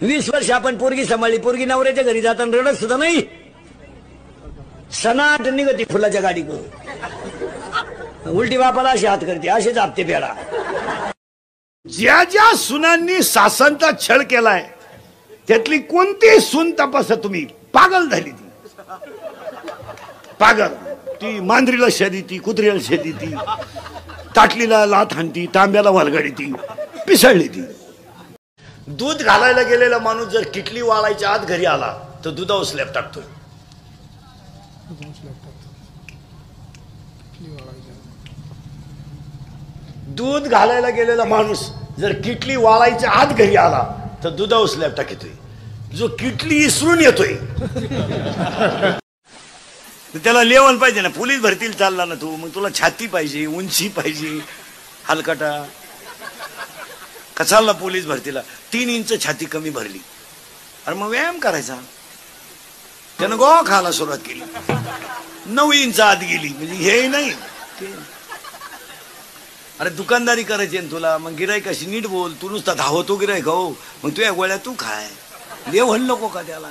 20 वर्ष आपण पोरगी सांभाळली, पोरगी नवऱ्याच्या घरी जाताना रडत सुद्धा नाही, सनाट निघती फुलाच्या गाडी करून, उलटी बापाला अशी हात करते, असेच आपते पेडा. ज्या ज्या सुनांनी सासनचा छळ केलाय त्यातली कोणती सून तपासा तुम्ही, पागल झाली ती, पागल. ती मांजरीला शेदी ती, कुत्र्याला शेदी ती, ताटलीला लाथ हाणती, तांब्याला वालगाडी ती, पिसळली ती. दूध घालायला गेलेला माणूस जर किटली वाळायच्या आत घरी आला तर दुधावर स्लॅब टाकतो. दूध घालायला गेलेला माणूस जर किटली वाळायच्या आत घरी आला तर दुधावर स्लॅब टाकतोय. जो किटली इसरून येतोय त्याला लेवल पाहिजे ना. पोलीस भरतीला चालला ना तू, मग तुला छाती पाहिजे, उंची पाहिजे, हलकटा. कसाला पोलीस भरतीला 3 इंच छाती कमी भरली, अरे मग व्यायाम करायचा. त्यानं गोवा खायला सुरुवात केली, 9 इंच आत गेली, म्हणजे हे नाही. अरे दुकानदारी करायची ना तुला, मग गिराईकाशी नीट बोल. तू नुसता धावतो गिराईक हो, मग तुझ्या गोळ्या तू खाय, लेवल नको का त्याला.